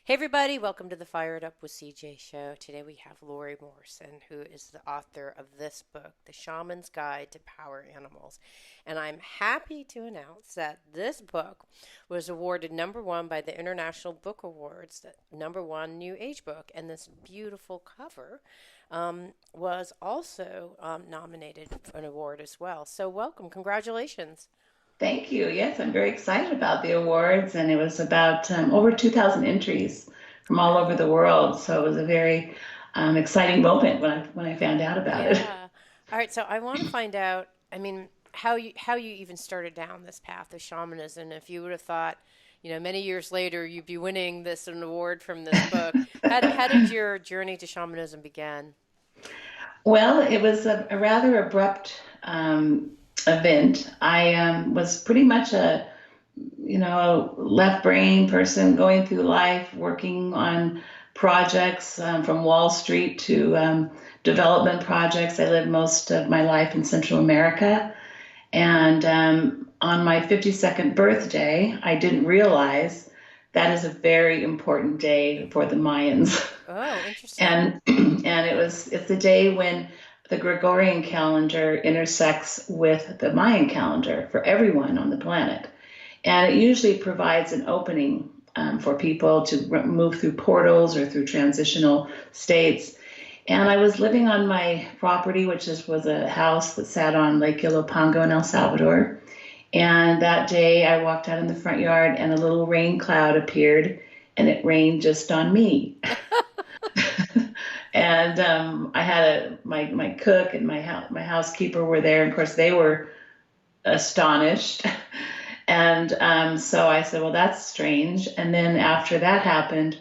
Hey everybody, welcome to the Fired Up with CJ show. Today we have Lori Morrison, who is the author of this book, The Shaman's Guide to Power Animals. And I'm happy to announce that this book was awarded number one by the International Book Awards, the number one new age book. And this beautiful cover was also nominated for an award as well. So welcome, congratulations. Thank you. Yes, I'm very excited about the awards, and it was about over 2,000 entries from all over Wow. the world. So it was a very exciting moment when I found out about it. Yeah. All right, so I want to find out, how you even started down this path of shamanism. If you would have thought, many years later you'd be winning this an award from this book. How did your journey to shamanism begin? Well, it was a rather abrupt event. I was pretty much a left brain person going through life, working on projects from Wall Street to development projects. I lived most of my life in Central America. And on my 52nd birthday, I didn't realize that is a very important day for the Mayans. Oh, interesting. And it's the day when the Gregorian calendar intersects with the Mayan calendar for everyone on the planet. And it usually provides an opening for people to move through portals or through transitional states. And I was living on my property, was a house that sat on Lake Ilopango in El Salvador. And that day I walked out in the front yard and a little rain cloud appeared and it rained just on me. And I had my cook and my housekeeper were there. And of course, they were astonished. And so I said, well, that's strange. And then after that happened,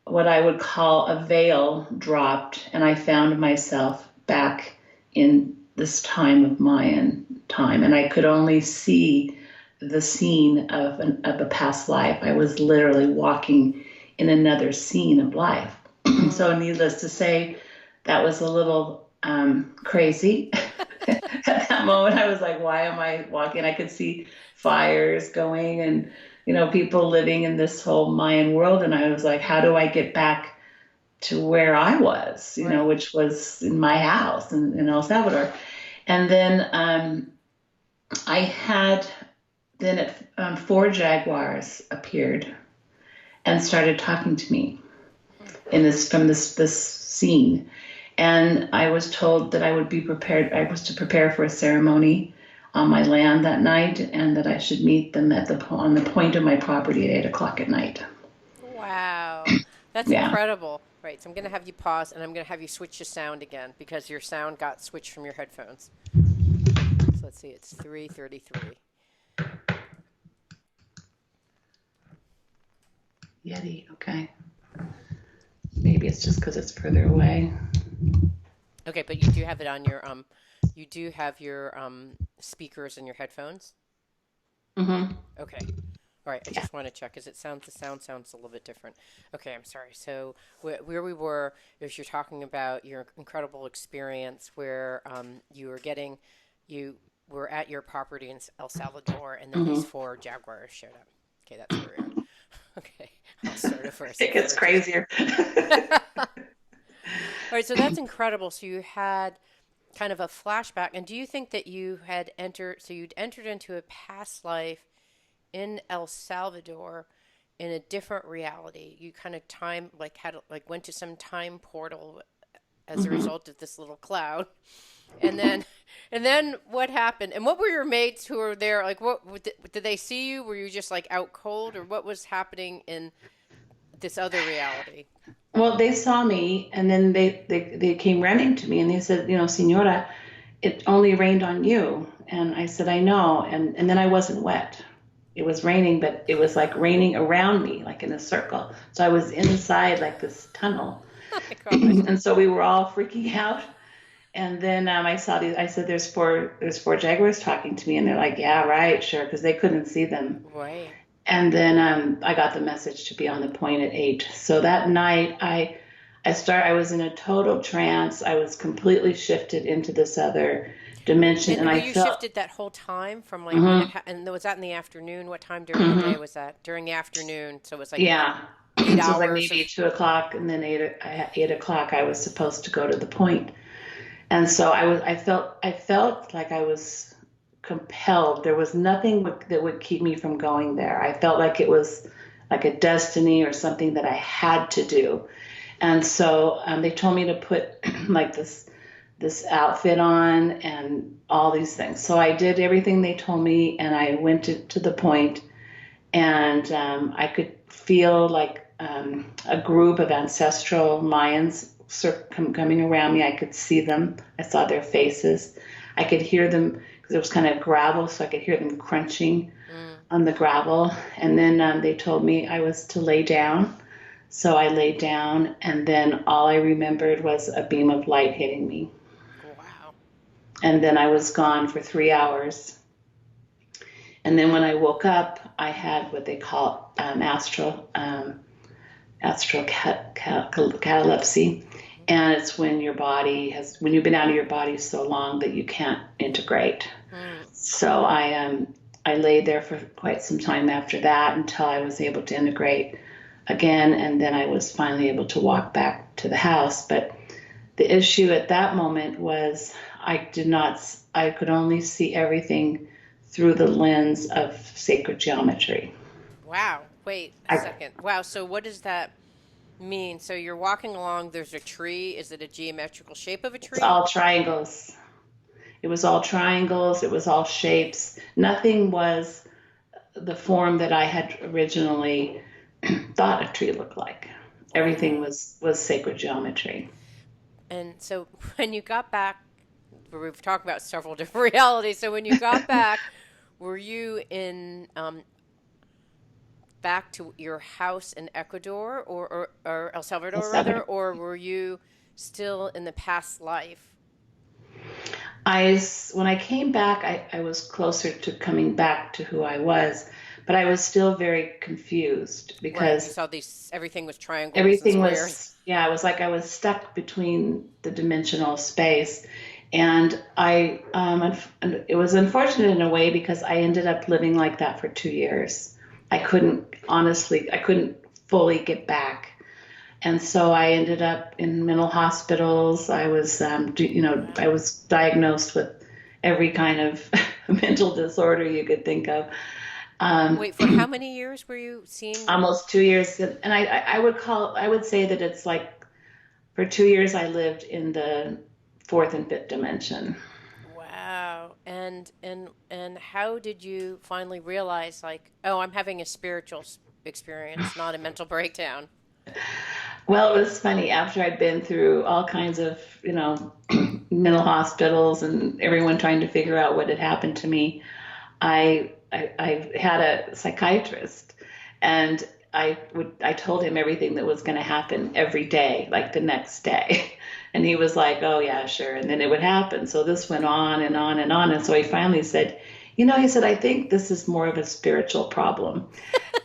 what I would call a veil dropped, and I found myself back in this time of Mayan time, and I could only see the scene of a past life. I was literally walking in another scene of life. So, Mm. needless to say, that was a little crazy. At that moment, I was like, why am I walking? I could see fires going and, people living in this whole Mayan world. And I was like, how do I get back to where I was, Right. which was in my house in El Salvador? And then I had, four jaguars appeared and started talking to me from this scene. And I was told that I would be prepared. I was to prepare for a ceremony on my land that night, and that I should meet them on the point of my property at 8 o'clock at night. Wow. That's Yeah. incredible. Right, so I'm going to have you pause and I'm going to have you switch your sound again because your sound got switched from your headphones. So let's see, it's 3:33. Yeti. Okay. Maybe it's just because it's further away. Okay, but you do have it on your you do have your speakers and your headphones? Mm-hmm. Okay. All right, I Yeah. just want to check because the sound sounds a little bit different. Okay, I'm sorry. So where we were is you're talking about your incredible experience where you were at your property in El Salvador and then these Mm-hmm. four jaguars showed up. Okay, that's where we are. Okay, I'll start it first It before gets it just. crazier. All right, so that's incredible. So you had kind of a flashback, and do you think that you'd entered into a past life in El Salvador in a different reality. You kind of went to some time portal as a Mm-hmm. result of this little cloud. And then and then what happened? And what were your mates who were there like did they see you? Were you just like out cold or what was happening in this other reality? Well, they saw me, and then they came running to me, and they said, Senora, it only rained on you. And I said, I know. And then I wasn't wet. It was raining, but it was like raining around me, like in a circle. So I was inside like this tunnel. Oh my gosh. And so we were all freaking out. And then I saw these. I said, "There's four jaguars talking to me," and they're like, "Yeah, right, sure," because they couldn't see them. Right. And then I got the message to be on the point at 8. So that night, I was in a total trance. I was completely shifted into this other dimension, and And were I you felt. shifted that whole time from Hmm. and was that in the afternoon? What time during the day Hmm. was that? During the afternoon. So it was like Yeah. 8 So it was like hours maybe of 2 o'clock, and then 8 o'clock I was supposed to go to the point. And so I felt like I was compelled. There was nothing that would keep me from going there. I felt like it was like a destiny or something that I had to do. And so they told me to put like this outfit on and all these things. So I did everything they told me, and I went to the point, and I could feel like a group of ancestral Mayans coming around me. I could see them. I saw their faces. I could hear them because it was kind of gravel, so I could hear them crunching mm, on the gravel. And then they told me I was to lay down. So I laid down, and then all I remembered was a beam of light hitting me. wow. And then I was gone for 3 hours. And then when I woke up, I had what they call astral catalepsy. And it's when when you've been out of your body so long that you can't integrate. Mm. So I lay there for quite some time after that until I was able to integrate again. And then I was finally able to walk back to the house. But the issue at that moment was I could only see everything through the lens of sacred geometry. Wow. Wait a I, second. Wow. So what does that mean? So you're walking along, there's a tree. Is it a geometrical shape of a it's tree? all triangles. It was all triangles. It was all shapes. Nothing was the form that I had originally thought a tree looked like. Everything Wow. was sacred geometry. And so when you got back, we've talked about several different realities. So when you got back, were you in back to your house in Ecuador or El El Salvador rather, Salvador. or were you still in the past life? When I came back, I was closer to coming back to who I was, but I was still very confused Right. You because saw everything was triangles and everything squares. was, yeah, it was like I was stuck between the dimensional space. And it was unfortunate in a way because I ended up living like that for 2 years. I couldn't fully get back. And so I ended up in mental hospitals. I Wow. was diagnosed with every kind of mental disorder you could think of. Um, Wait, for how many years were you seeing? Almost 2 years, and I would say that it's like for 2 years I lived in the fourth and fifth dimension. Wow. And how did you finally realize like, oh, I'm having a spiritual experience, not a mental breakdown? Well, it was funny after I'd been through all kinds of, mental hospitals and everyone trying to figure out what had happened to me. I had a psychiatrist, and I told him everything that was going to happen every day, like the next day. And he was like, "Oh yeah, sure." And then it would happen. So this went on and on and on. And so he finally said, he said, "I think this is more of a spiritual problem."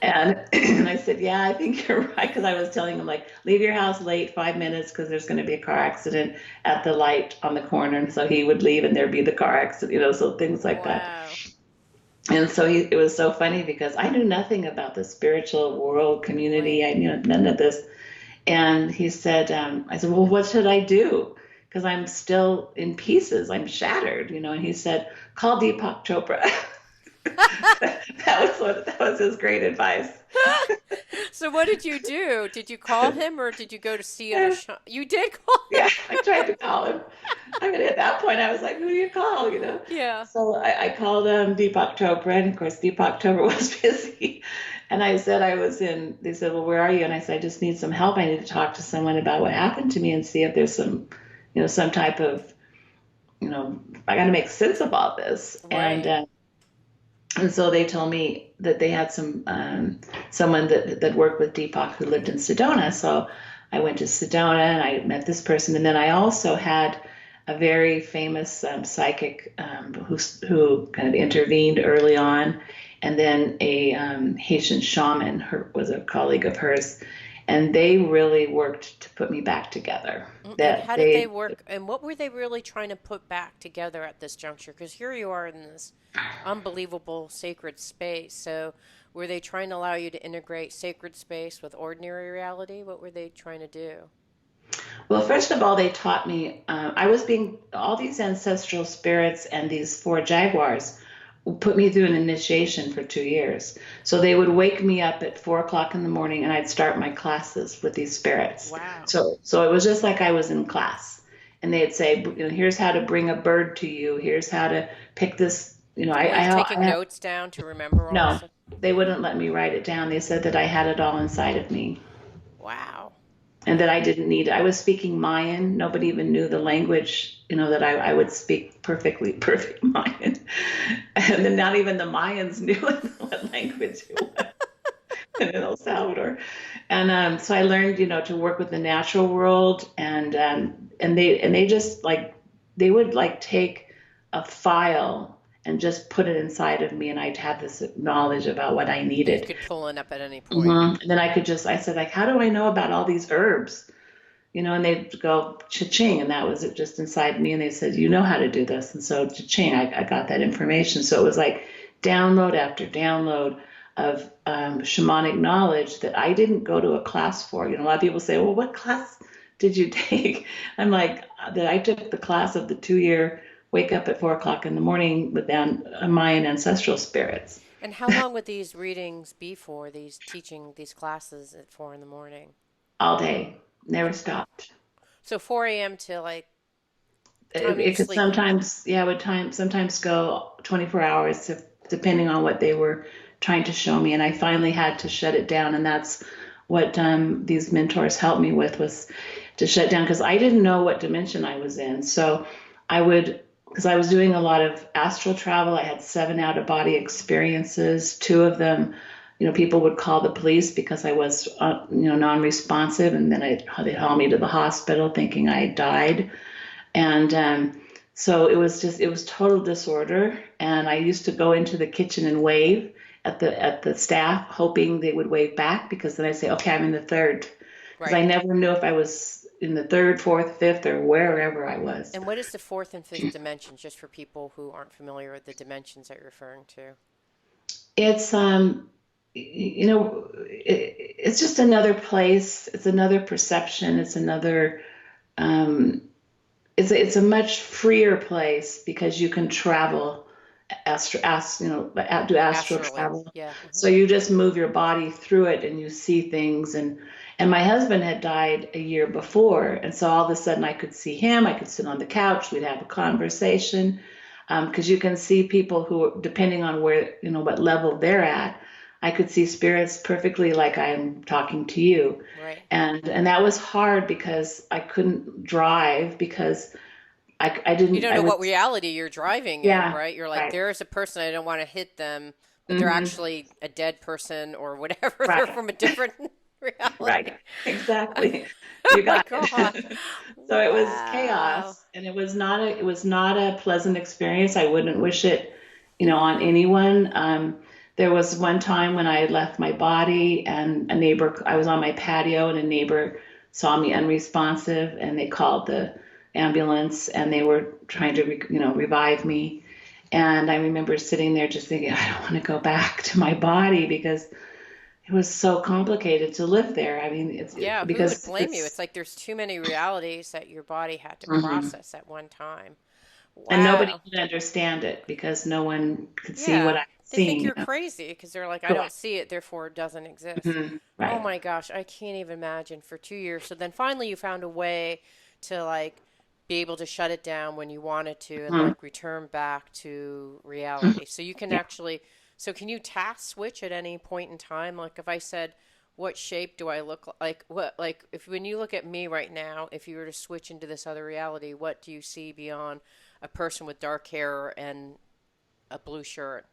And and I said, "Yeah, I think you're right." Because I was telling him, like, leave your house late 5 minutes because there's going to be a car accident at the light on the corner. And so he would leave and there'd be the car accident, so things like that. Wow. And so it was so funny because I knew nothing about the spiritual world community. Right. I knew none of this. And he said, I said, well, what should I do? Because I'm still in pieces. I'm shattered, And he said, call Deepak Chopra. That was his great advice. So what did you do? Did you call him or did you go to see other You did call him. Yeah, I tried to call him. I mean, at that point, I was like, "Who do you call?" Yeah. So I called Deepak Chopra, and of course, Deepak Chopra was busy. And I said I was in. They said, "Well, where are you?" And I said, "I just need some help. I need to talk to someone about what happened to me and see if there's some type of, I got to make sense of all this." And Right. so they told me that they had someone that worked with Deepak who lived in Sedona. So I went to Sedona and I met this person, and then I also had a very famous psychic who kind of intervened early on, and then a Haitian shaman was a colleague of hers, and they really worked to put me back together. And That how did they they work? And what were they really trying to put back together at this juncture? Because here you are in this unbelievable sacred space. So, Were they trying to allow you to integrate sacred space with ordinary reality? What were they trying to do? Well, first of all, they taught me, I was being, all these ancestral spirits and these four jaguars put me through an initiation for 2 years. So they would wake me up at 4 o'clock in the morning and I'd start my classes with these spirits. Wow. So it was just like I was in class. And they'd say, here's how to bring a bird to you. Here's how to pick this. Were you taking notes down to remember all this no, stuff? they wouldn't let me write it down. They said that I had it all inside of me Wow. and that I didn't need it. I was speaking Mayan. Nobody even knew the language, that I would speak perfect Mayan. And then not even the Mayans knew what language it was in El Salvador. And so I learned, to work with the natural world, and they just like they would like take a file and just put it inside of me, and I'd have this knowledge about what I You needed. could pull it up at any point. And then I said, like, how do I know about all these herbs? And they'd go cha-ching, and that was it just inside me. And they said, you know how to do this. And so cha-ching, I got that information. So it was like download after download of shamanic knowledge that I didn't go to a class for. A lot of people say, well, what class did you take? I'm like, that I took the class of the 2 year wake up at 4 o'clock in the morning with Mayan ancestral spirits. And how long would these readings be for, these teaching, these classes at 4 in the morning? All day, never stopped. So 4 a.m. to like time you It could sleep. sometimes, yeah, sometimes go 24 hours depending on what they were trying to show me. And I finally had to shut it down. And that's what these mentors helped me with, was to shut down, because I didn't know what dimension I was in. So because I was doing a lot of astral travel, I had 7 out of body experiences. 2 of them, people would call the police because I was, non-responsive. And then they hauled me to the hospital thinking I had died. And so it was total disorder. And I used to go into the kitchen and wave at the staff, hoping they would wave back, because then I'd say, okay, I'm in the third. Because I Right. never knew if I was in the third, fourth, fifth, or wherever I was. And what is the fourth and fifth dimensions, just for people who aren't familiar with the dimensions that you're referring to? It's it's just another place. It's another perception. It's another um, it's a much freer place because you can travel do astral Astrally. travel. Yeah. So you just move your body through it and you see things. And my husband had died a year before, and so all of a sudden I could see him. I could sit on the couch. We'd have a conversation, because you can see people who, depending on where, what level they're at. I could see spirits perfectly like I'm talking to you. Right. And that was hard because I couldn't drive, because I You didn't don't I know would what reality you're driving in, yeah, right? You're like, right. there's a person, I don't want to hit them, but they're Hmm. actually a dead person or whatever. They're Right, from a different right. reality. Exactly. Oh You my got God. it. So it was Wow. chaos, and it was not a pleasant experience. I wouldn't wish it, on anyone. There was one time when I had left my body, and I was on my patio, and a neighbor saw me unresponsive, and they called the ambulance, and they were trying to, revive me. And I remember sitting there just thinking, I don't want to go back to my body, because it was so complicated to live there. I mean, Yeah, who would because blame you? It's like there's too many realities that your body had to mhm. process at one time. And nobody Wow. could understand it because no one could see what Yeah. I was They think seeing. you're crazy because they're like, I don't Correct. see it, therefore it doesn't exist. Oh Right. my gosh, I can't even imagine for 2 years. So then finally you found a way to like be able to shut it down when you wanted to and Mhm. like return back to Mhm. reality. So you can Yeah. actually, so can you task switch at any point in time? Like if I said, what shape do I look like? What, like if when you look at me right now, if you were to switch into this other reality, what do you see beyond a person with dark hair and a blue shirt?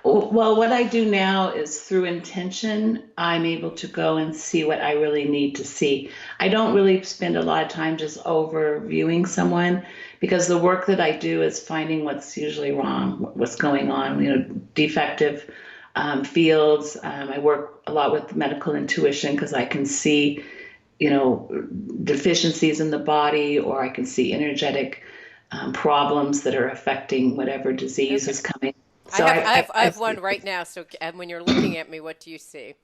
Well, what I do now is, through intention, I'm able to go and see what I really need to see. I don't really spend a lot of time just overviewing someone, because the work that I do is finding what's usually wrong, what's going on, defective fields. I work a lot with medical intuition because I can see, deficiencies in the body, or I can see energetic problems that are affecting whatever disease Okay. is coming. So I I have one right now. So, and when you're looking at me, what do you see?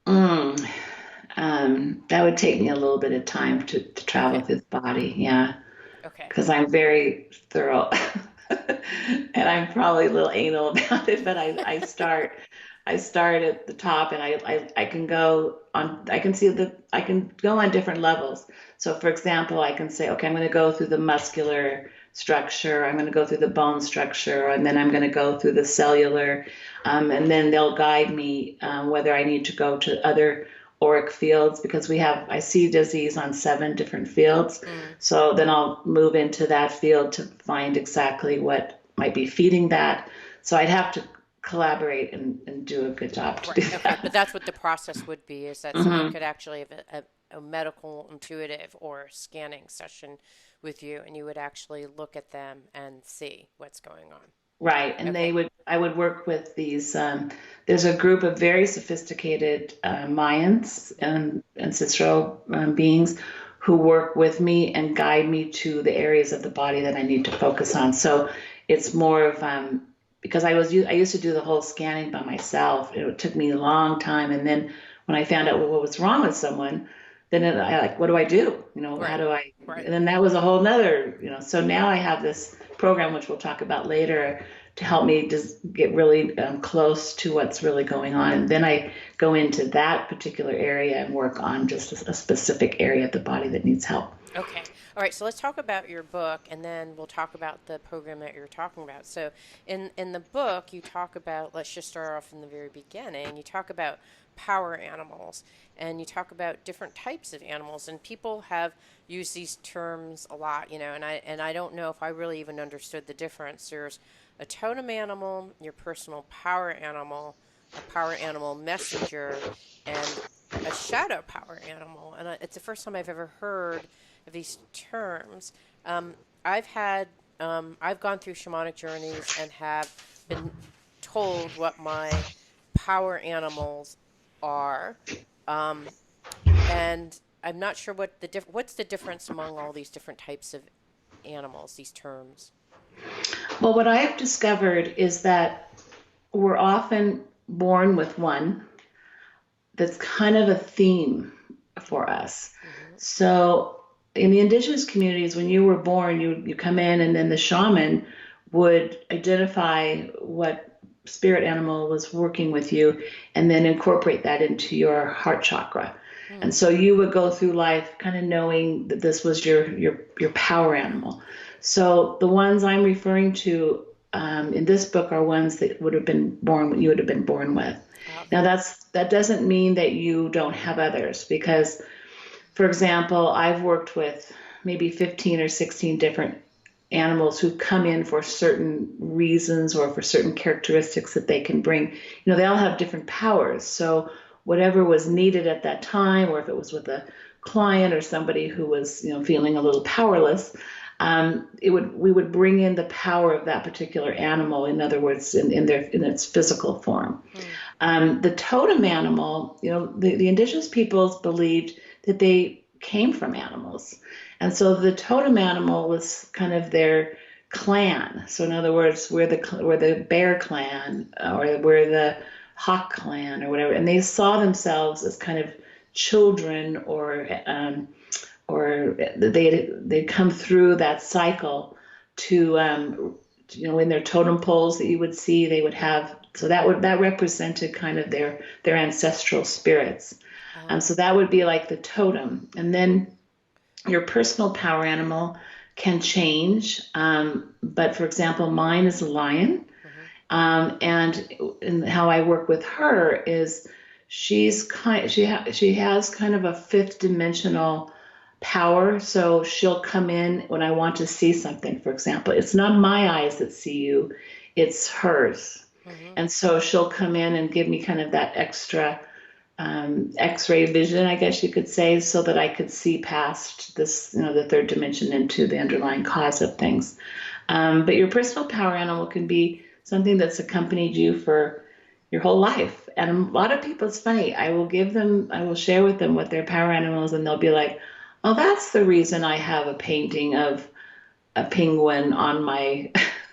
mm, that would take me a little bit of time to travel Okay. through the body. Yeah. Okay. Because I'm very thorough and I'm probably a little anal about it, but I start at the top and I can go on I can go on different levels. So for example, I can say, okay, I'm going to go through the muscular structure, I'm going to go through the bone structure, and then I'm going to go through the cellular, and then they'll guide me whether I need to go to other auric fields because I see disease on 7 different fields. Mm, So then I'll move into that field to find exactly what might be feeding that. So I'd have to collaborate and do a good job to right. do Okay. But that. that's what the process would be, is that someone Hmm. could actually have a medical, intuitive, or scanning session with you, and you would actually look at them and see what's going on. Right. And Okay. I would work with there's a group of very sophisticated Mayans Mm, and ancestral beings who work with me and guide me to the areas of the body that I need to focus on. So it's more of, because I used to do the whole scanning by myself. It took me a long time. And then when I found out what was wrong with someone, I like, what do I do? How right. do I, Right. and then that was a whole nother, so now I have this program, which we'll talk about later, to help me just get really close to what's really going on. And then I go into that particular area and work on just a specific area of the body that needs help. Okay. All right. So let's talk about your book, and then we'll talk about the program that you're talking about. So, in the book, you talk about. Let's just start off in the very beginning. You talk about power animals, and you talk about different types of animals. And people have used these terms a lot, and I don't know if I really even understood the difference. There's a totem animal, your personal power animal, a power animal messenger, and a shadow power animal. And it's the first time I've ever heard of these terms. Um, I've had I've gone through shamanic journeys and have been told what my power animals are, um, and I'm not sure what's the difference among all these different types of animals. These terms. Well, what I've discovered is that we're often born with one that's kind of a theme for us. Hmm. So in the indigenous communities, when you were born, you come in, and then the shaman would identify what spirit animal was working with you, and then incorporate that into your heart chakra. Hmm. And so you would go through life kind of knowing that this was your power animal. So the ones I'm referring to in this book are ones that you would have been born with. Now Okay. that doesn't mean that you don't have others, because for example, I've worked with maybe 15 or 16 different animals who come in for certain reasons or for certain characteristics that they can bring. They all have different powers. So whatever was needed at that time, or if it was with a client or somebody who was, feeling a little powerless, we would bring in the power of that particular animal. In other words, in its physical form. Hmm. The totem animal, the indigenous peoples believed that they came from animals. And so the totem animal was kind of their clan. So in other words, we're the bear clan, or we're the hawk clan or whatever. And they saw themselves as kind of children, or they'd come through that cycle to in their totem poles that you would see, they would have, so that represented kind of their ancestral spirits. So Oh. that would be like the totem. And then your personal power animal can change, but for example, mine is a lion. Hmm. And how I work with her is she has kind of a fifth dimensional power. So she'll come in when I want to see something, for example. It's not my eyes that see you, it's hers. Hmm. And so she'll come in and give me kind of that extra X-ray vision, I guess you could say, so that I could see past this, the third dimension, into the underlying cause of things. But your personal power animal can be something that's accompanied you for your whole life. And a lot of people, it's funny, I will share with them what their power animal is, and they'll be like, oh, that's the reason I have a painting of a penguin on my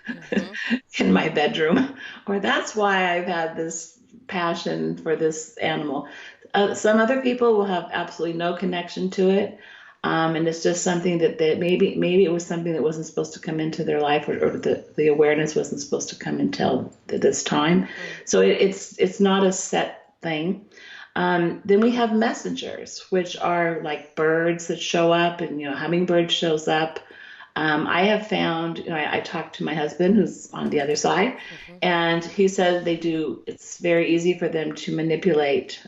Mm-hmm. in my bedroom, or that's why I've had this passion for this animal. Some other people will have absolutely no connection to it. And it's just something that maybe it was something that wasn't supposed to come into their life, or the awareness wasn't supposed to come until this time. Mm. So it's not a set thing. Then we have messengers, which are like birds that show up, and hummingbird shows up. I have found, I talked to my husband who's on the other side, Mm-hmm. and he said it's very easy for them to manipulate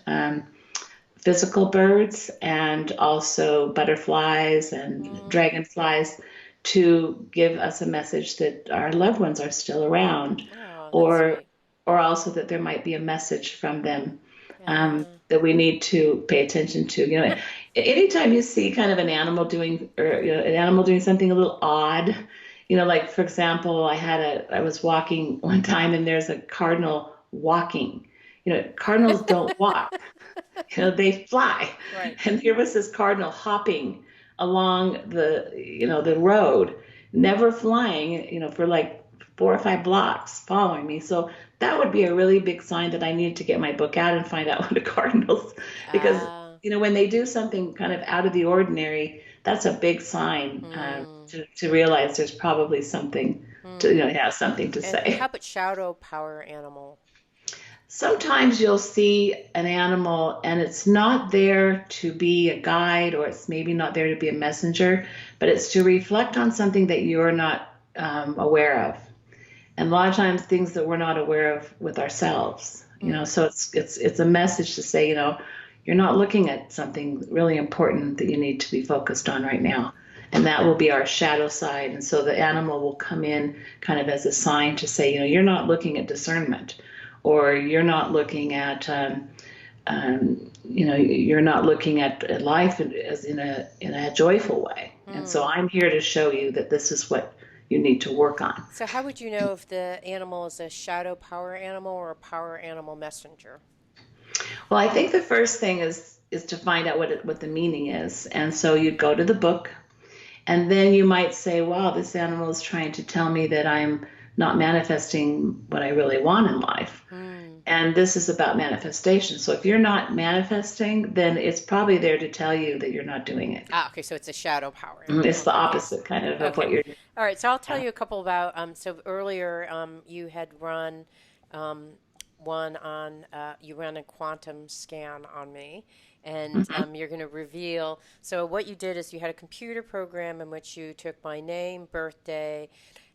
physical birds and also butterflies and Mm. dragonflies to give us a message that our loved ones are still around, Oh, that's or sweet. or also that there might be a message from them Yeah. that we need to pay attention to. Anytime you see kind of an animal doing, or an animal doing something a little odd, like for example, I was walking one time and there's a cardinal walking. Cardinals don't walk. They fly. Right. And here was this cardinal hopping along the road, never flying, for like 4 or 5 blocks following me. So that would be a really big sign that I needed to get my book out and find out what the cardinals, because, Ah. when they do something kind of out of the ordinary, that's a big sign Mm. to realize there's probably something to, Mm. have something to And how say. about shadow power animal? Sometimes you'll see an animal and it's not there to be a guide, or it's maybe not there to be a messenger, but it's to reflect on something that you're not aware of. And a lot of times things that we're not aware of with ourselves, Mm. so it's a message to say, you're not looking at something really important that you need to be focused on right now. And that will be our shadow side. And so the animal will come in kind of as a sign to say, you're not looking at discernment, or you're not looking at, you're not looking at life as in a joyful way. And so Mm. I'm here to show you that this is what you need to work on. So how would you know if the animal is a shadow power animal or a power animal messenger? Well, I think the first thing is to find out what the meaning is. And so you go to the book, and then you might say, wow, this animal is trying to tell me that I'm not manifesting what I really want in life. Hmm. And this is about manifestation. So if you're not manifesting, then it's probably there to tell you that you're not doing it. Ah, okay, so it's a shadow power animal It's in the that case. opposite kind of what Okay. you're. All right, so I'll tell Yeah. you a couple about so earlier you had run um, one on you ran a quantum scan on me, and Mhm. you're going to reveal. So what you did is you had a computer program in which you took my name, birthday,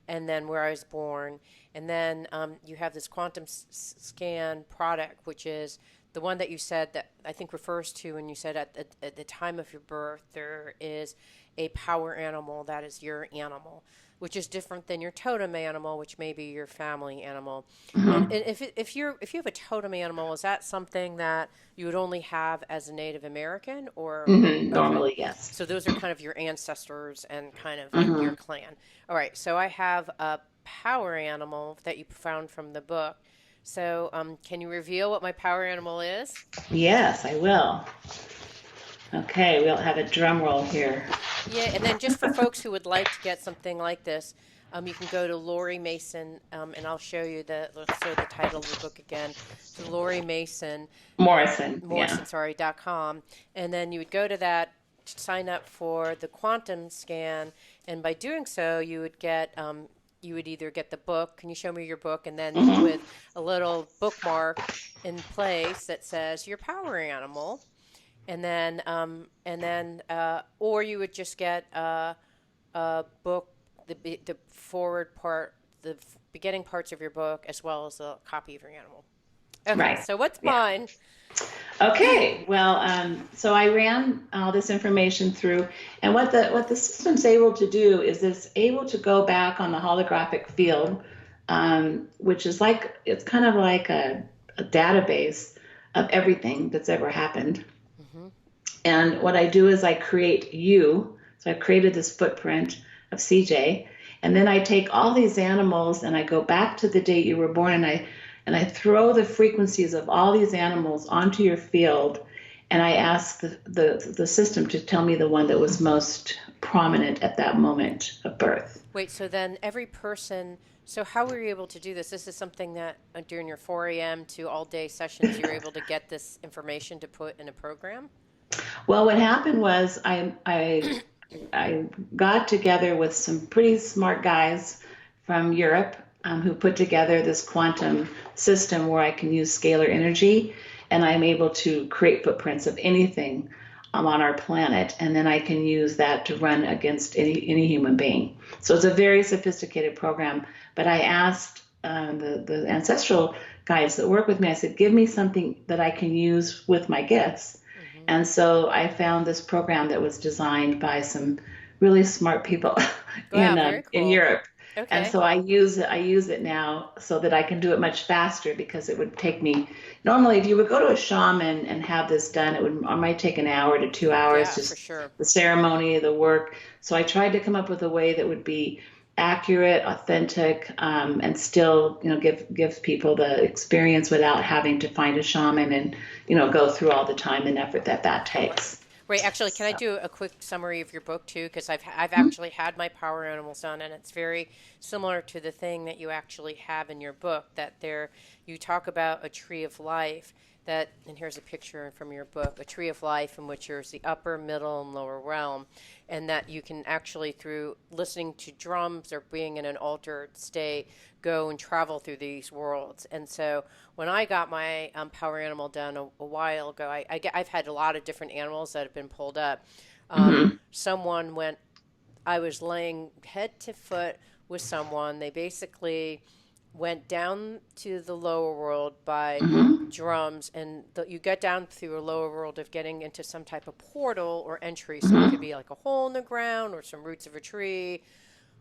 and then where I was born. And then you have this quantum scan product, which is the one that you said that I think refers to when you said at the time of your birth, there is a power animal that is your animal, which is different than your totem animal, which may be your family animal. And Mhm. if you have a totem animal, is that something that you would only have as a Native American or Mhm. okay. Normally, yes. So those are kind of your ancestors and kind of like your Mhm. clan. All right, so I have a power animal that you found from the book. So, can you reveal what my power animal is? Yes, I will. Okay, we'll have a drum roll here. Yeah, and then just for folks who would like to get something like this, you can go to Lori Mason, and I'll show you let's show the title of the book again. So Lori Mason, Morrison, yeah. Morrison, sorry, .com, and then you would go to that, sign up for the quantum scan, and by doing so, you would either get the book. Can you show me your book? And then Hmm. with a little bookmark in place that says your power animal, or you would just get a book, the forward part, the beginning parts of your book, as well as a copy of your animal. Okay, Right. so what's Yeah. mine? Okay. Well, so I ran all this information through, and what the system's able to do is it's able to go back on the holographic field, which is it's kind of like a database of everything that's ever happened. Hmm. And what I do is I create you. So I created this footprint of CJ. And then I take all these animals and I go back to the date you were born, and I throw the frequencies of all these animals onto your field, and I ask the system to tell me the one that was most prominent at that moment of birth. Wait, so then every person, so how were you able to do this? This is something that during your 4 a.m. to all day sessions, you're able to get this information to put in a program? Well, what happened was I got together with some pretty smart guys from Europe who put together this quantum system where I can use scalar energy and I'm able to create footprints of anything on our planet, and then I can use that to run against any human being. So it's a very sophisticated program. But I asked the ancestral guides that work with me, I said, give me something that I can use with my gifts. Hmm. And so I found this program that was designed by some really smart people Wow, very in cool. Europe. And Okay. so I use it now so that I can do it much faster because it would take me normally if you would go to a shaman and have this done, it might take an hour to 2 hours, Yeah, for just sure. the ceremony, the work. So I tried to come up with a way that would be accurate, authentic, and still, give people the experience without having to find a shaman and, go through all the time and effort that Right. takes. Right. Actually, can I So, do a quick summary of your book too? Because I've actually had my power animals done, and it's very similar to the thing that you actually have in your book. That there, you talk about a tree of life. That, and here's a picture from your book, a tree of life in which there's the upper, middle, and lower realm, and that you can actually, through listening to drums or being in an altered state, go and travel through these worlds. And so when I got my power animal done a while ago, I've had a lot of different animals that have been pulled up. mhm, Someone went, I was laying head to foot with someone. They basically went down to the lower world by mhm, drums, and you get down through a lower world of getting into some type of portal or entry. So it could mhm, be like a hole in the ground or some roots of a tree,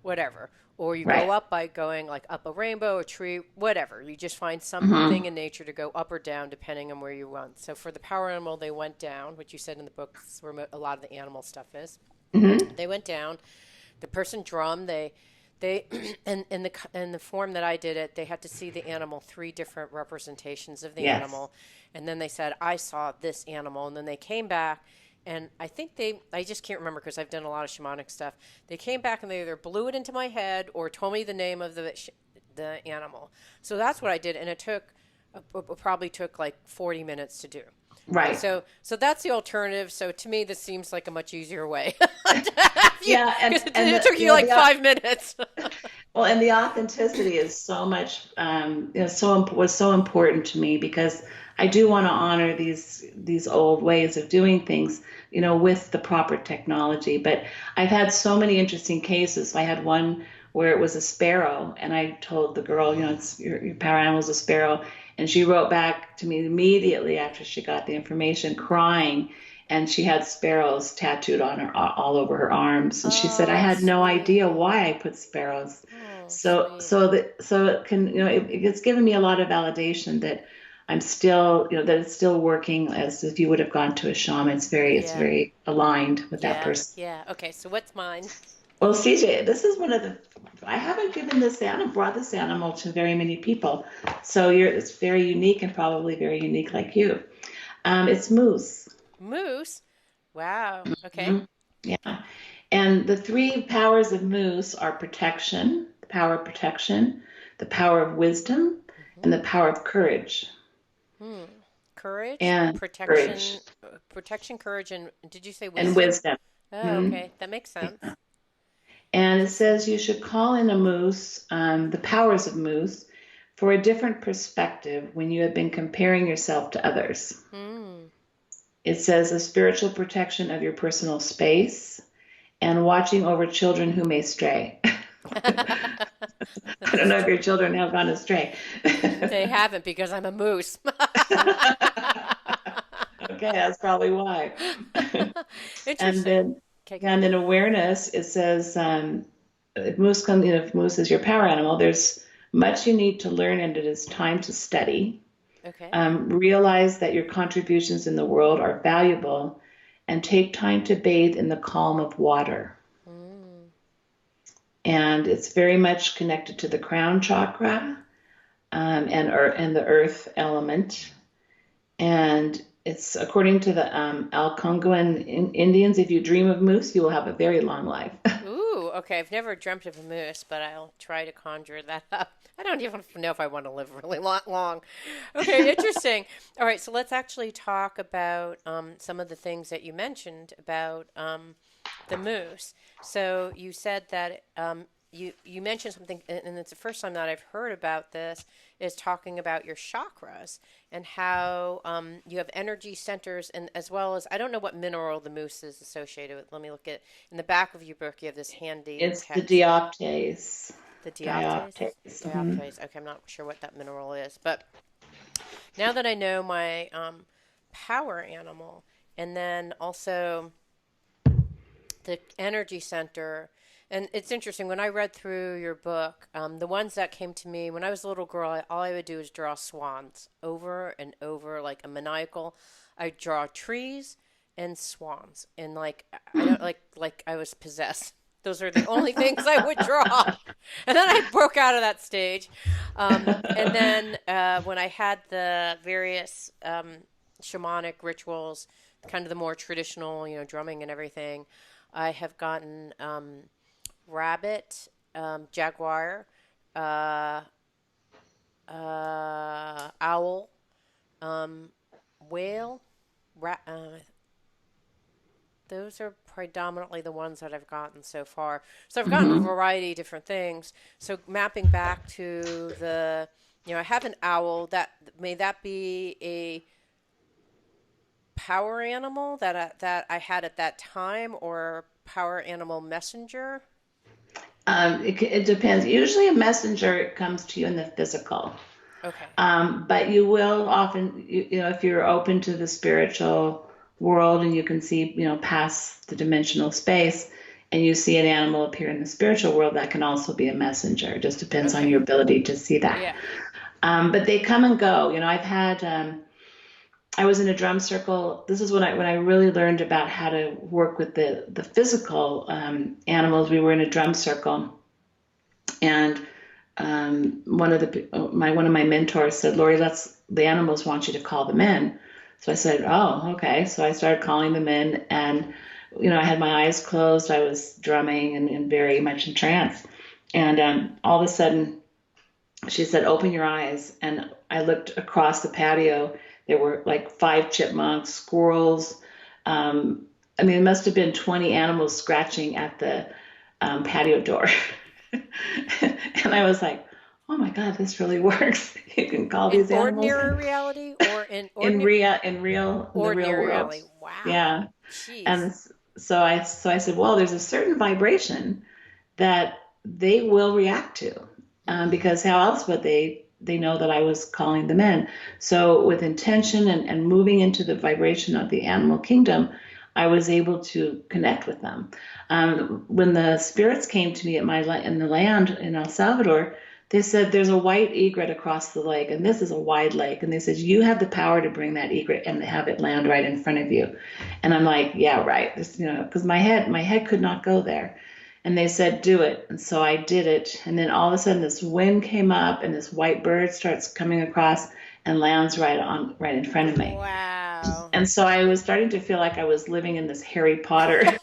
whatever. Or you go right. up by going like up a rainbow, a tree, whatever. You just find something Mhm, in nature to go up or down depending on where you went. So for the power animal, they went down, which you said in the book is where a lot of the animal stuff is. mhm, They went down. The person drummed. They in the form that I did it, they had to see the animal, three different representations of the yes. animal, and then they said, "I saw this animal," and then they came back. And I think I just can't remember because I've done a lot of shamanic stuff. They came back and they either blew it into my head or told me the name of the animal. So that's what I did, and it probably took like 40 minutes to do. Right. Right. So that's the alternative. So to me, this seems like a much easier way. Yeah, Because and it took you like 5 minutes. well, and the authenticity is so much, was so important to me because I do want to honor these old ways of doing things, with the proper technology. But I've had so many interesting cases. I had one where it was a sparrow, and I told the girl, it's your power animal is a sparrow, and she wrote back to me immediately after she got the information, crying. And she had sparrows tattooed on her all over her arms, and she said, "I Oh, had no idea sweet. why I put sparrows." Oh, So sweet. so that so it can it's given me a lot of validation that I'm still that it's still working as if you would have gone to a shaman. It's Yeah. very aligned with that Yeah. person. Yeah. Okay. So what's mine? Well, CJ, this is one of the I haven't given this animal brought this animal to very many people, so it's very unique and probably very unique like you. It's moose. Moose. Wow. Okay. Mhm. Yeah. And the three powers of moose are protection, the power of protection, the power of wisdom, Hmm. and the power of courage. Hmm. Courage, And courage protection, courage, and did you say and wisdom? wisdom. Oh, Mhm. okay. That makes sense. And it Interesting. says you should call in a moose, the powers of moose, for a different perspective when you have been comparing yourself to others. Hmm. It says a spiritual protection of your personal space and watching over children who may stray. I don't That's know if true. your children have gone astray. They haven't because I'm a moose. Okay, that's probably why. And Interesting. then, Okay, go and ahead. then awareness, it says, if moose is your power animal, there's much you need to learn, and it is time to study. Okay. Realize that your contributions in the world are valuable, and take time to bathe in the calm of water. Mm. And it's very much connected to the crown chakra, and the earth element. And it's according to the Algonquin Indians, if you dream of moose, you will have a very long life. Ooh, okay. I've never dreamt of a moose, but I'll try to conjure that up. I don't even know if I want to live really long. Okay, interesting. All right, so let's actually talk about some of the things that you mentioned about the moose. So you said that you mentioned something, and it's the first time that I've heard about this, is talking about your chakras and how you have energy centers, and as well as I don't know what mineral the moose is associated with. Let me look at in the back of your book. You have this handy It's the text. dioptase. The dioptase. Dioptase. Dioptase. Okay, I'm not sure what that mineral is, but now that I know my power animal, and then also the energy center. And it's interesting when I read through your book, the ones that came to me when I was a little girl, all I would do is draw swans over and over, like a maniacal. I draw trees and swans, and like I don't like I was possessed. Those are the only things I would draw, and then I broke out of that stage. And then when I had the various shamanic rituals, kind of the more traditional, drumming and everything, I have gotten rabbit, jaguar, uh, owl, um, whale. Those are predominantly the ones that I've gotten so far. So I've gotten a Hmm. variety of different things. So mapping back to I have an owl. That may that be a power animal that I had at that time, or power animal messenger? It depends. Usually, a messenger comes to you in the physical, Okay. but you will often, if you're open to the spiritual world and you can see, past the dimensional space, and you see an animal appear in the spiritual world, that can also be a messenger. It just depends on Okay. your ability to see that. Yeah. But they come and go. I've had. I was in a drum circle. This is when I really learned about how to work with the physical animals. We were in a drum circle, and one of my mentors said, "Lori, the animals want you to call them in." So I said, "Oh, okay." So I started calling them in, and I had my eyes closed. I was drumming and very much in trance, and all of a sudden she said, "Open your eyes." And I looked across the patio. There were like 5 chipmunks, squirrels. I mean, it must have been 20 animals scratching at the patio door. And I was like, "Oh my God, this really works. You can call In these animals ordinary reality or in in the real ordinary world." reality. Wow. Yeah. Jeez. And so I said, "Well, there's a certain vibration that they will react to, Mm. because how else would they know that I was calling them in?" So with intention and moving into the vibration of the animal kingdom, I was able to connect with them. When the spirits came to me in the land in El Salvador, they said there's a white egret across the lake, and this is a wide lake, and they said you have the power to bring that egret and have it land right in front of you. And I'm like, yeah, right. This, because my head could not go there. And they said, do it. And so I did it. And then all of a sudden this wind came up and this white bird starts coming across and lands right in front of me. Wow. And so I was starting to feel like I was living in this Harry Potter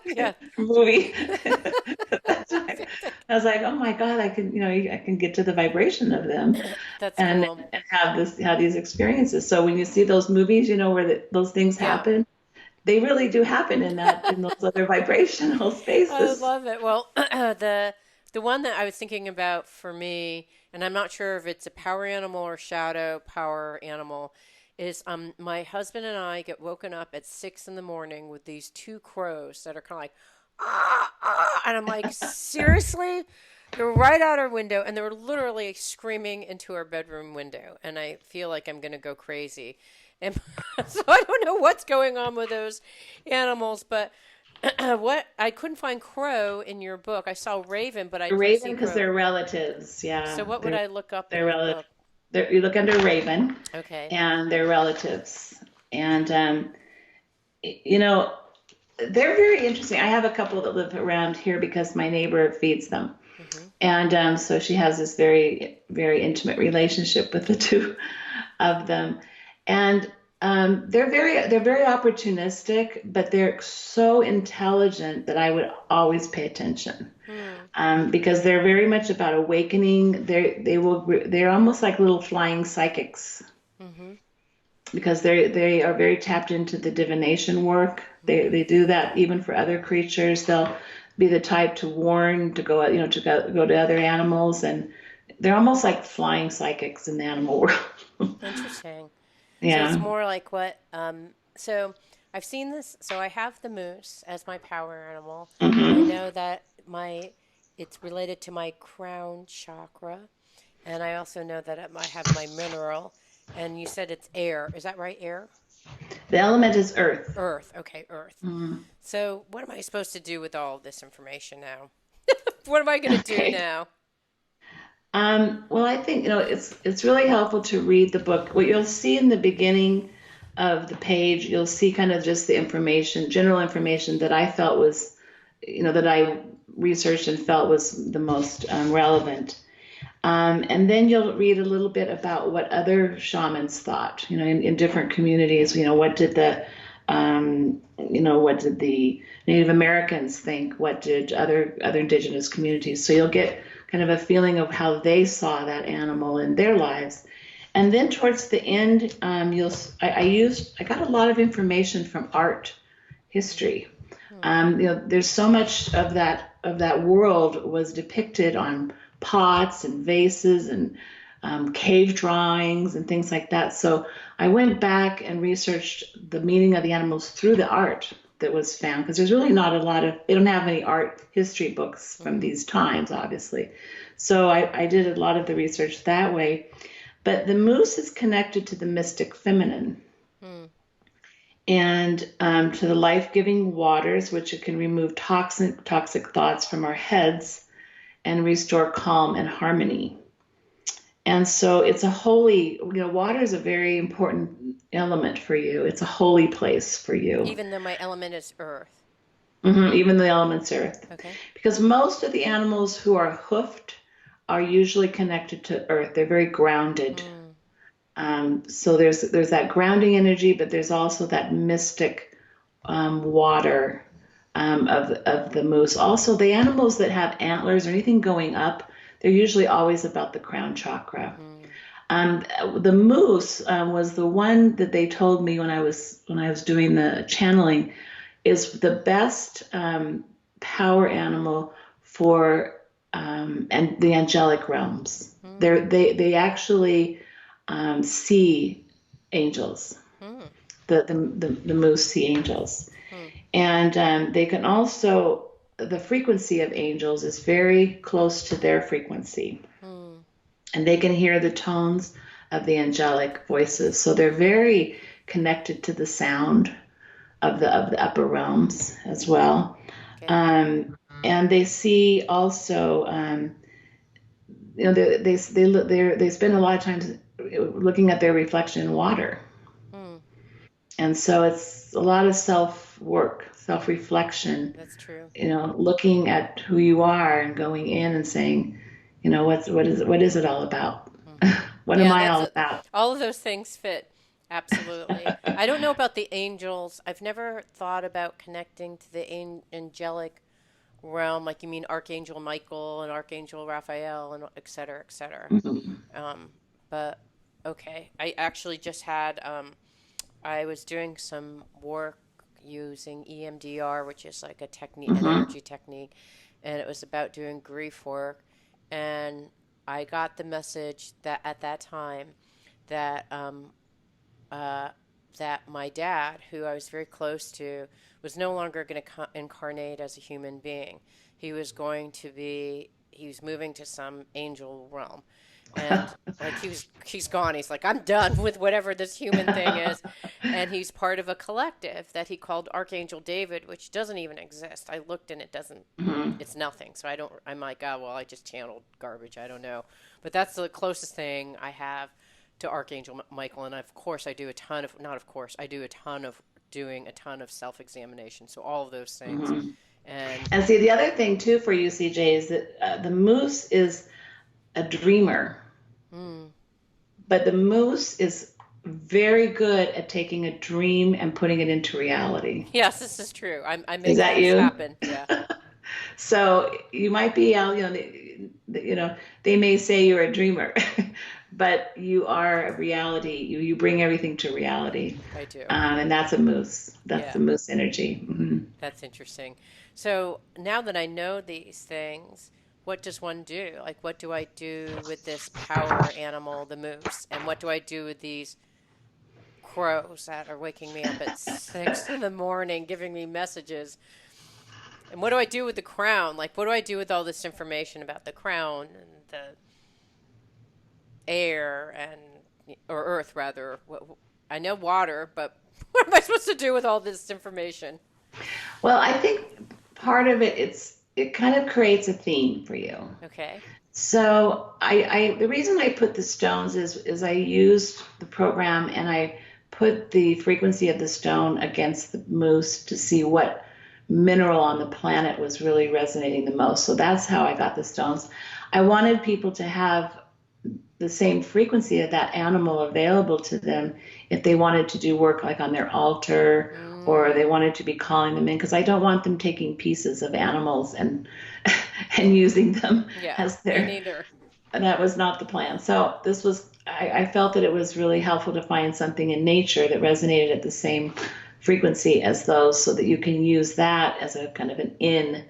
Yeah. movie. That's why I was like, oh my God, I can get to the vibration of them That's and, cool. and have these experiences. So when you see those movies, where those things Yeah. happen, they really do happen in those other vibrational I spaces. love it. Well, the one that I was thinking about for me, and I'm not sure if it's a power animal or shadow power animal, is my husband and I get woken up at 6 in the morning with these two crows that are kind of like and I'm like, seriously? They're right out our window, and they're literally screaming into our bedroom window, and I feel like I'm gonna go crazy. And so I don't know what's going on with those animals, but what I couldn't find crow in your book. I saw raven, but I didn't see Raven, because crow. they're relatives. So Yeah, what would I look up in they're your relative. book? You look under Raven, Okay. and they're relatives. And you know, they're very interesting. I have a couple that live around here because my neighbor feeds them. Hmm. And so she has this very, very intimate relationship with the two of them. And they're very opportunistic, but they're so intelligent that I would always pay attention. Hmm. Because they're very much about awakening. They're almost like little flying psychics Mm-hmm. because they are very tapped into the divination work. They do that even for other creatures. They'll be the type to warn, to go, go to other animals, and they're almost like flying psychics in the animal world. Interesting. So it's Yeah. more like what, so I've seen this. So I have the moose as my power animal. I Hmm. know that it's related to my crown chakra. And I also know that I have my mineral. And you said it's air. Is that right? Air? The element is earth. Earth. Okay, earth. Mm. So what am I supposed to do with all this information now? What am I going to do Okay. now? Well, I think it's really helpful to read the book. What you'll see in the beginning of the page, you'll see kind of just the information, general information that I felt was, that I researched and felt was the most relevant. And then you'll read a little bit about what other shamans thought, in different communities. What did the Native Americans think? What did other indigenous communities? So you'll get kind of a feeling of how they saw that animal in their lives. And then towards the end, I got a lot of information from art history. Hmm. There's so much of that world was depicted on pots and vases and cave drawings and things like that. So I went back and researched the meaning of the animals through the art that was found because there's really not a lot of, they don't have any art history books from Mm-hmm. these times, obviously. So I did a lot of the research that way. But the moose is connected to the mystic feminine Hmm. and to the life-giving waters, which it can remove toxic thoughts from our heads and restore calm and harmony. And so it's a holy, water is a very important element for you. It's a holy place for you, Even though my element is earth. even the elements earth. Okay. Because most of the animals who are hoofed are usually connected to earth. They're very grounded. Hmm. So there's that grounding energy, but there's also that mystic water of the moose. Also, the animals that have antlers or anything going up, they're usually always about the crown chakra. Hmm. Um, the moose was the one that they told me when I was doing the channeling is the best power animal for and the angelic realms. Hmm. They actually see angels. Hmm. The moose see angels, Hmm. and they can also the frequency of angels is very close to their frequency, Hmm. and they can hear the tones of the angelic voices. So they're very connected to the sound of the upper realms as well. Okay. And they see also, they spend a lot of time looking at their reflection in water, Hmm. and so it's a lot of self work, self reflection. That's true. Looking at who you are and going in and saying, what is it all about? Hmm. What am Yeah, I all about? all of those things fit. Absolutely. I don't know about the angels. I've never thought about connecting to the angelic realm, like you mean Archangel Michael and Archangel Raphael and et cetera, et cetera. Mhm. Um, but okay, I actually just had I was doing some work using EMDR, which is like an Mhm. energy technique, and it was about doing grief work. And I got the message that at that time that uh, that my dad, who I was very close to, was no longer going to incarnate as a human being. He was moving to some angel realm. And like he's gone. He's like, I'm done with whatever this human thing is. And he's part of a collective that he called Archangel David, which doesn't even exist. I looked and Mhm. it's nothing. So I'm like, oh, well, I just channeled garbage. I don't know. But that's the closest thing I have to Archangel Michael. And of course, I do a ton of doing a ton of self examination. So all of those things. Mhm. And, And see, the other thing too for you, CJ, is that the moose is a dreamer, mm, but the moose is very good at taking a dream and putting it into reality. Yes, this is true. I Is make that things you? happen. Yeah, So you might be out, you know, they may say you're a dreamer, but you are a reality. You bring everything to reality, I do. and that's a moose. That's Yeah, the moose energy. that's interesting. So now that I know these things, what does one do? Like, what do I do with this power animal, the moose? And what do I do with these crows that are waking me up at 6 in the morning, giving me messages? And what do I do with the crown? Like, what do I do with all this information about the crown and the air and or earth rather? I know water, but what am I supposed to do with all this information? Well, I think part of it kind of creates a theme for you. Okay. So the reason I put the stones is I used the program and I put the frequency of the stone against the moose to see what mineral on the planet was really resonating the most. So that's how I got the stones. I wanted people to have the same frequency of that animal available to them if they wanted to do work like on their altar or they Mm, wanted to be calling them in because I don't want them taking pieces of animals and and using them yeah, as me their neither. that was not the plan. So this was I felt that it was really helpful to find something in nature that resonated at the same frequency as those so that you can use that as a kind of an in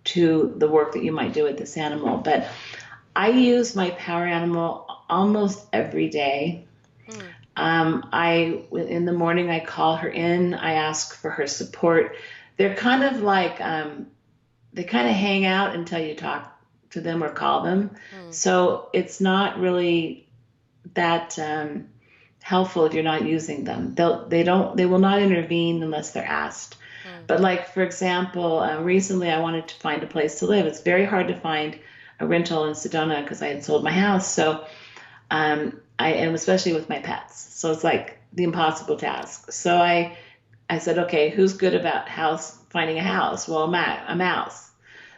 to the work that you might do with this animal. But I use my power animal almost every day. Hmm. In the morning I call her in. I ask for her support. They're kind of like they kind of hang out until you talk to them or call them. Hmm. So it's not really that helpful if you're not using them. They will not intervene unless they're asked. Hmm. But like for example, recently I wanted to find a place to live. It's very hard to find a rental in Sedona because I had sold my house. So I and especially with my pets. So it's like the impossible task. So I said, okay, who's good about finding a house? Well, a mouse.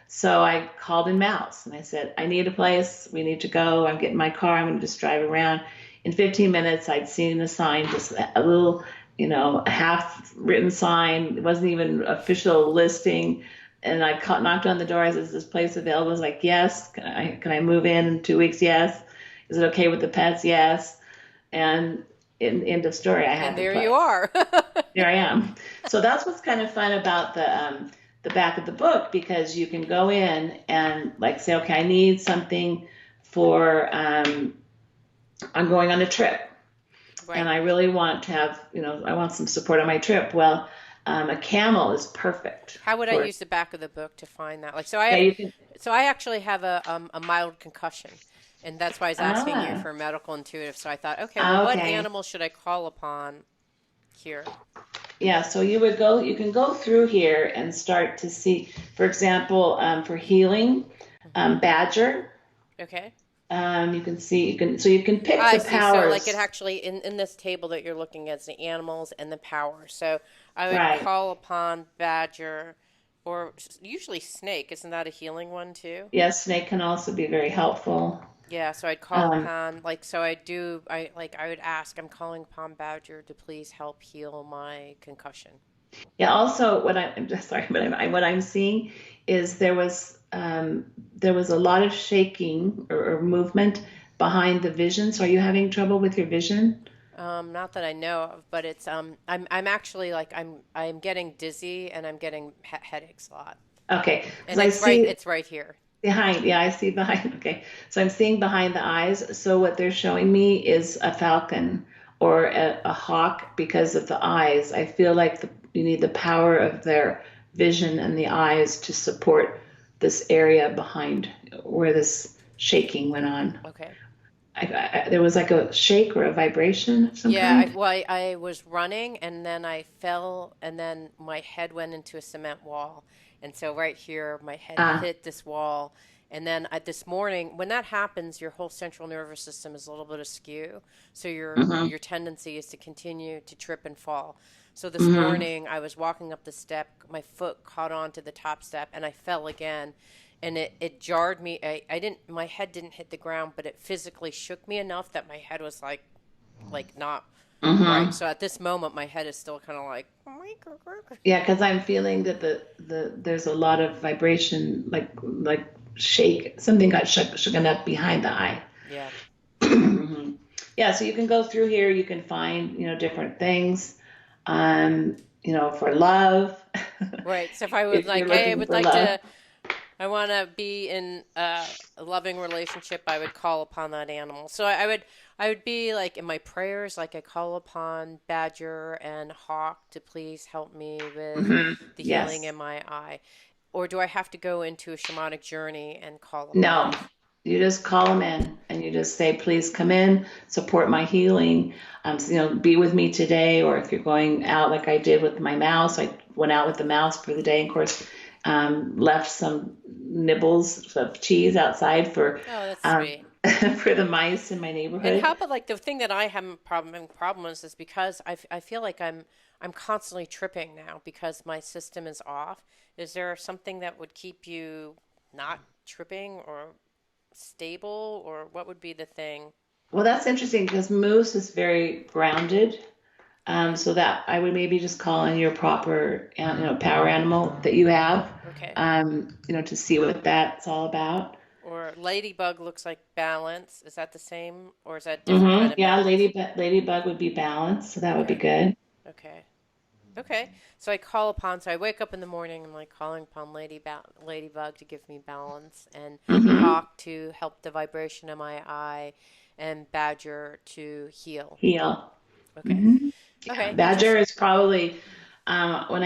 So I called in Mouse and I said, I need a place. We need to go. I'm getting my car. I'm going to just drive around. In 15 minutes, I'd seen a sign, just a little, a half written sign. It wasn't even official listing. And knocked on the door. I said, is this place available? I was like, yes. Can I move in 2 weeks? Yes. Is it okay with the pets? Yes. And end of story. I And had the there you place. are. Here I am. So that's what's kind of fun about the back of the book because you can go in and like say, okay, I need something for I'm going on a trip and Right. I really want to have I want some support on my trip. Well, a camel is perfect How would I for use the back of the book to find that? Like, so I yeah have, you can so I actually have a mild concussion, and that's why I was asking you ah for medical intuitive. So I thought, okay, well, what okay. animal should I call upon here? Yeah, so you can go through here and start to see, for example, for healing, Hmm. badger. Okay. You can pick I the see. So, like, it powers. actually in this table that you're looking at is the animals and the power. So, I would Right. call upon badger, or usually snake. Isn't that a healing one too? Yes, snake can also be very helpful. Yeah. So I'd call Um, upon like so I do. I would ask. I'm calling upon badger to please help heal my concussion. yeah. Also, I'm just sorry, but what I'm seeing is there was a lot of shaking or movement behind the vision. So, are you having trouble with your vision? Not that I know of, but it's I'm actually like I'm getting dizzy and I'm getting headaches a lot, Okay, because and I see it's right here. behind. Yeah, I see behind. Okay, so I'm seeing behind the eyes. So what they're showing me is a falcon or a hawk because of the eyes. I feel like you need the power of their vision and the eyes to support this area behind where this shaking went on. Okay. There was like a shake or a vibration of some Yeah, kind. I was running and then I fell and then my head went into a cement wall. And so right here, my head Ah, hit this wall. And then this morning, when that happens, your whole central nervous system is a little bit askew. So mm-hmm, your tendency is to continue to trip and fall. So this mm-hmm. morning, I was walking up the step, my foot caught onto the top step, and I fell again. And it jarred me. I didn't, my head didn't hit the ground, but it physically shook me enough that my head was like not. Right. Hmm. So at this moment, my head is still kind of like, Yeah, because I'm feeling that there's a lot of vibration, like shake. Something got shooken up behind the eye. yeah. Mhm. Yeah, so you can go through here. You can find different things. For love. Right. So if I would If you're like, hey, I looking would for like love. to, I want to be in a loving relationship, I would call upon that animal. So I would be like in my prayers, like I call upon Badger and Hawk to please help me with Hmm. the healing Yes. in my eye. Or do I have to go into a shamanic journey and call upon No, these? you just call them in and you just say, please come in, support my healing. Be with me today. Or if you're going out like I did with my mouse, I went out with the mouse for the day. And of course, left some nibbles of cheese outside Oh, that's um, sweet. for the mice in my And neighborhood. how about like the thing that I have a problem is because I feel like I'm constantly tripping now because my system is off. Is there something that would keep you not tripping or stable, or what would be the thing? Well, that's interesting because moose is very grounded. Okay. So that I would maybe just call in your proper, power animal that you have, Okay. to see what that's all about. Or ladybug looks like balance. Is that the same or is that a different kind Hmm. of Yeah, balance? ladybug would be balanced, so that would be Okay. good. Okay. Okay. So I call upon, so I wake up in the morning, I'm like calling upon Ladybug to give me balance, and Hmm. Hawk to help the vibration in my eye, and Badger to heal. Heal. Okay. Hmm. Yeah, Okay. Badger Interesting. is probably when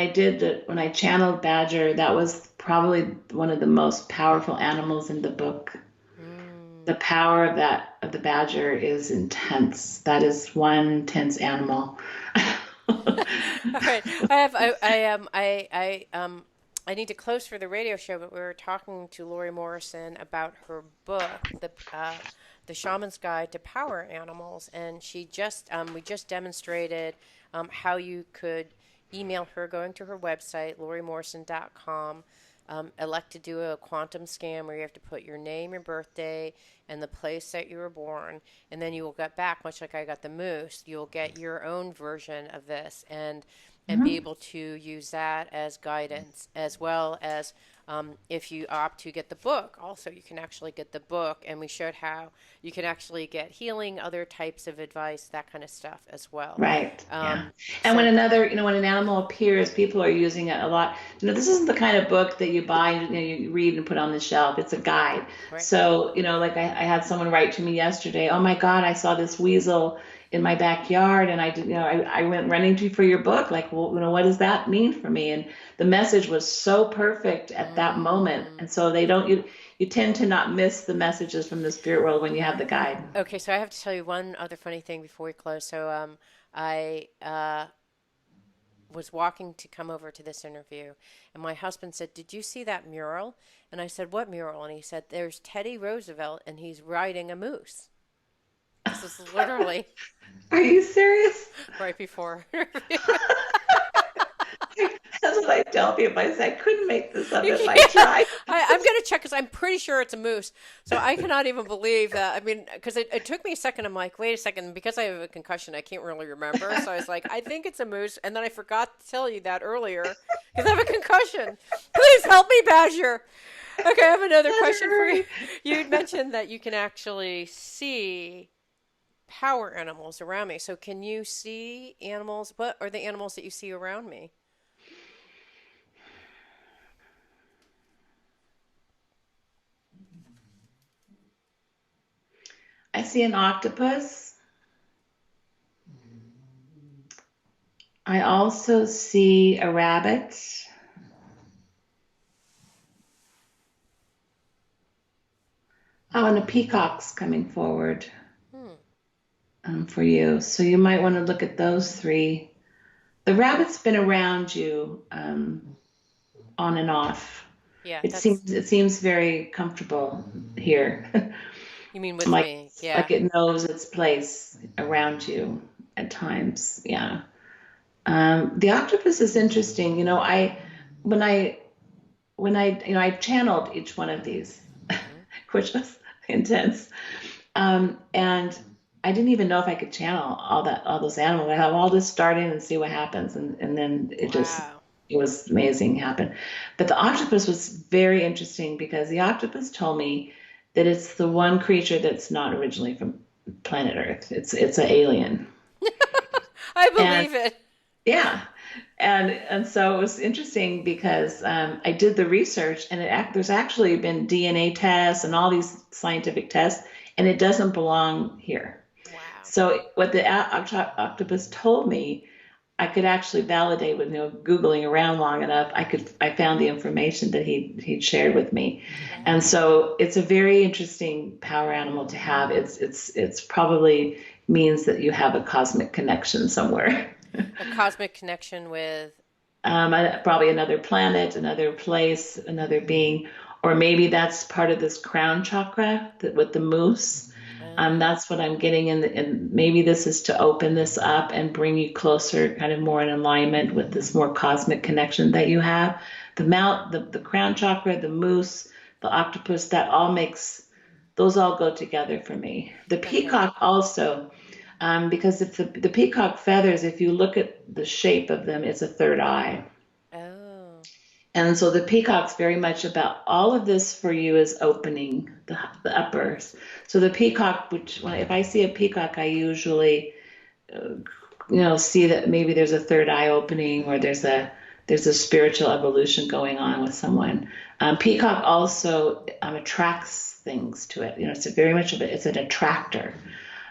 I channeled Badger, that was probably one of the most powerful animals in the book. The Mm. power of the badger is intense. That is one intense animal. All right. I have I need to close for the radio show, but we were talking to Lori Morrison about her book, the Shaman's Guide to Power Animals, and she just we just demonstrated how you could email her going to her website, lorimorrison.com. Elect to do a quantum scan where you have to put your name, your birthday, and the place that you were born, and then you will get back, much like I got the moose. You'll get your own version of this, and be Mhm. able to use that as guidance, as well as if you opt to get the book. Also, you can actually get the book, and we showed how you can actually get healing, other types of advice, that kind of stuff as well. Right. Yeah. And So, when an animal appears, people are using it a lot. This isn't the kind of book that you buy, you read and put on the shelf. It's a guide. right. So, like I had someone write to me yesterday, oh my God, I saw this weasel in my backyard and I did, I went running to for your book. Like, well, what does that mean for me? And the message was so perfect at that moment. Mm. And so you tend to not miss the messages from the spirit world when you have the guide. Okay, so I have to tell you one other funny thing before we close. So, I was walking to come over to this interview, and my husband said, "Did you see that mural?" And I said, "What mural?" And he said, "There's Teddy Roosevelt, and he's riding a moose." This is literally Are you serious? right before interview. That's what I tell people. I say I couldn't make this up if I Yeah, tried. I'm gonna check because I'm pretty sure it's a moose. So I cannot even believe that. I mean, because it took me a second. I'm like, wait a second, because I have a concussion, I can't really remember. So I was like, I think it's a moose, and then I forgot to tell you that earlier because I have a concussion. Please help me, Badger. Okay, I have another question for you. Hurry. You had mentioned that you can actually see power animals around me. So can you see animals? What are the animals that you see around me? I see an octopus. I also see a rabbit. Oh, and a peacock's coming forward Hmm. for you. So you might want to look at those three. The rabbit's been around you on and off. Yeah, It that's. seems very comfortable here. You mean with like me? Yeah. like it knows its place around you at times. Yeah. The octopus is interesting. I when I I channeled each one of these, Hmm. which was intense. And I didn't even know if I could channel all those animals. I have all this start in and see what happens, and then Wow. it was amazing happened. But the octopus was very interesting because the octopus told me that it's the one creature that's not originally from planet Earth. It's an alien, I and believe it. yeah, and so it was interesting because I did the research, and there's actually been DNA tests and all these scientific tests, and it doesn't belong here. Wow. So what the octopus told me, I could actually validate with googling around long enough. I found the information that he'd shared with me, and Wow. so it's a very interesting power animal to have. It's probably means that you have a cosmic connection somewhere. A cosmic connection with. Probably another planet, another place, another being, or maybe that's part of this crown chakra that, with the moose. Uh, That's what I'm getting in, and maybe this is to open this up and bring you closer, kind of more in alignment with this more cosmic connection that you have. The crown chakra, the moose, the octopus, those all go together for me. The okay. peacock also, because if the peacock feathers, if you look at the shape of them, it's a third eye. Oh. And so the peacock's very much about all of this for you is opening the uppers. So the peacock, if I see a peacock, I usually, uh, see that maybe there's a third eye opening or there's a spiritual evolution going on with someone. Peacock also attracts things to it. It's a very much of it's an attractor.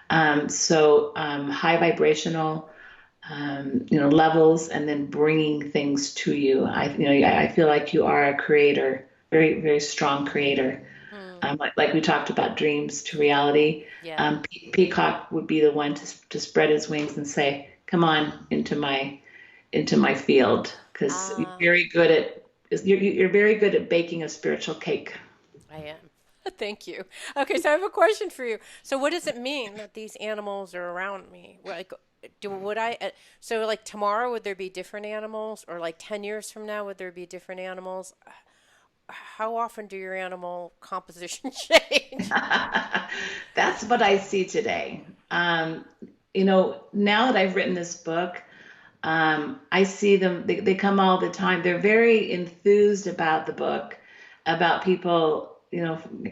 High vibrational levels and then bringing things to you. I feel like you are a creator, very, very strong creator. Hmm. Like we talked about dreams to reality. Yeah. Peacock would be the one to spread his wings and say, "Come on into my field," because Ah, you're very good at baking a spiritual cake. I am. Thank you. Okay, so I have a question for you. So, what does it mean that these animals are around me? Like, would I? So, like tomorrow, would there be different animals, or like 10 years from now, would there be different animals? How often do your animal composition change? That's what I see today. Now that I've written this book, I see them, they come all the time. They're very enthused about the book, about people,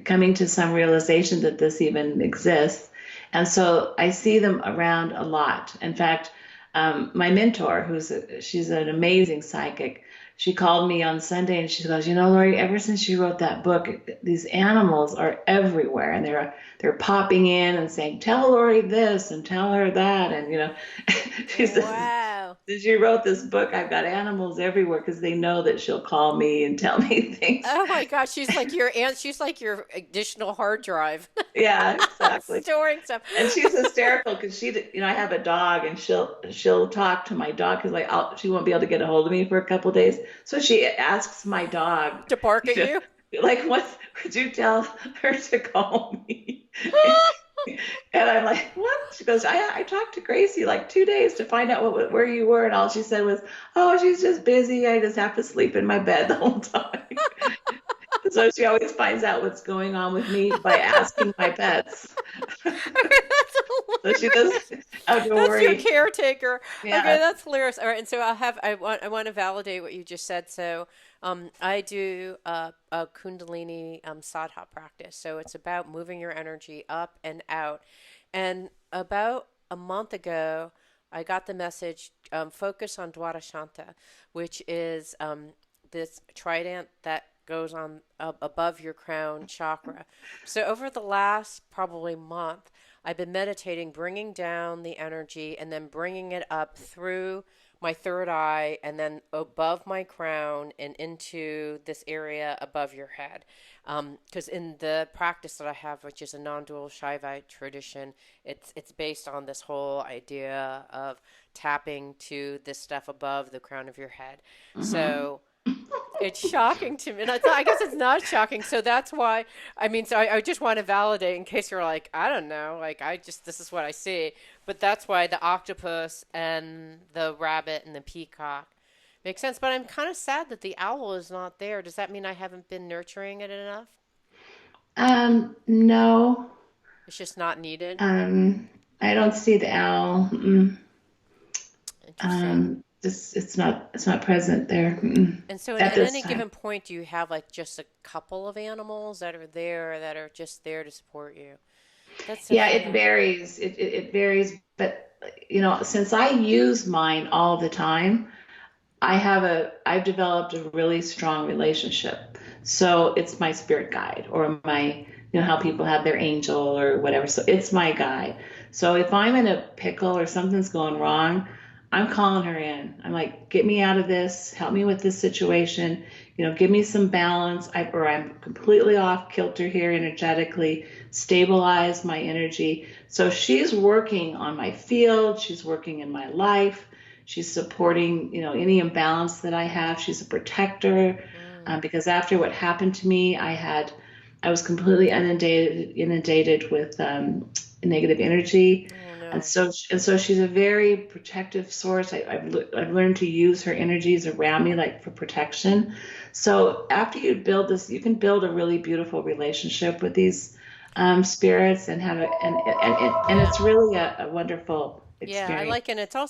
coming to some realization that this even exists. And so I see them around a lot. In fact, my mentor, she's an amazing psychic, she called me on Sunday and she goes, Lori, ever since you wrote that book, these animals are everywhere and they're popping in and saying, tell Lori this and tell her that. And, she says, Wow. since you wrote this book, I've got animals everywhere because they know that she'll call me and tell me things. Oh my gosh, she's like your aunt. She's like your additional hard drive, Yeah, exactly. storing stuff. And she's hysterical because I have a dog and she'll talk to my dog because she won't be able to get a hold of me for a couple of days. So she asks my dog, To bark at to, you. like, what would you tell her to call me? And I'm like, what? She goes, I talked to Gracie like 2 days to find out where you were, and all she said was, oh, she's just busy. I just have to sleep in my bed the whole time. So she always finds out what's going on with me by asking my pets. That's So she hilarious. doesn't have to That's your worry. caretaker. Okay, Yeah. that's hilarious. All right, and so I want to validate what you just said. So, I do a Kundalini sadha practice. So it's about moving your energy up and out. And about a month ago, I got the message, focus on Dwarashanta, which is this trident that goes on above your crown chakra. So over the last probably month, I've been meditating, bringing down the energy and then bringing it up through my third eye and then above my crown and into this area above your head. Because in the practice that I have, which is a non-dual Shaivite tradition, it's based on this whole idea of tapping to this stuff above the crown of your head. Hmm. So it's shocking to me. And I guess it's not shocking. So that's why, I mean, so I just want to validate in case you're like, I don't know, like, this is what I see. But that's why the octopus and the rabbit and the peacock makes sense. But I'm kind of sad that the owl is not there. Does that mean I haven't been nurturing it enough? No. It's just not needed. Um, I don't see the owl. Mm-mm. Interesting. Just it's not present there. Mm-mm. And so, At at this any time. given point, do you have like just a couple of animals that are there that are just there to support you? That's so Yeah, it funny. varies. It varies, but since I use mine all the time, I've developed a really strong relationship. So it's my spirit guide or my, how people have their angel or whatever. So it's my guide. So if I'm in a pickle or something's going wrong, I'm calling her in. I'm like, get me out of this, help me with this situation, give me some balance. Or I'm completely off kilter here energetically, stabilize my energy. So she's working on my field, she's working in my life. She's supporting, any imbalance that I have. She's a protector, Mm. because after what happened to me, I was completely inundated with negative energy, Oh and no. so she's a very protective source. I've learned to use her energies around me like for protection. So after you build this, you can build a really beautiful relationship with these spirits and have it, and it's Yeah. really a wonderful Yeah, I experience. like, and it's also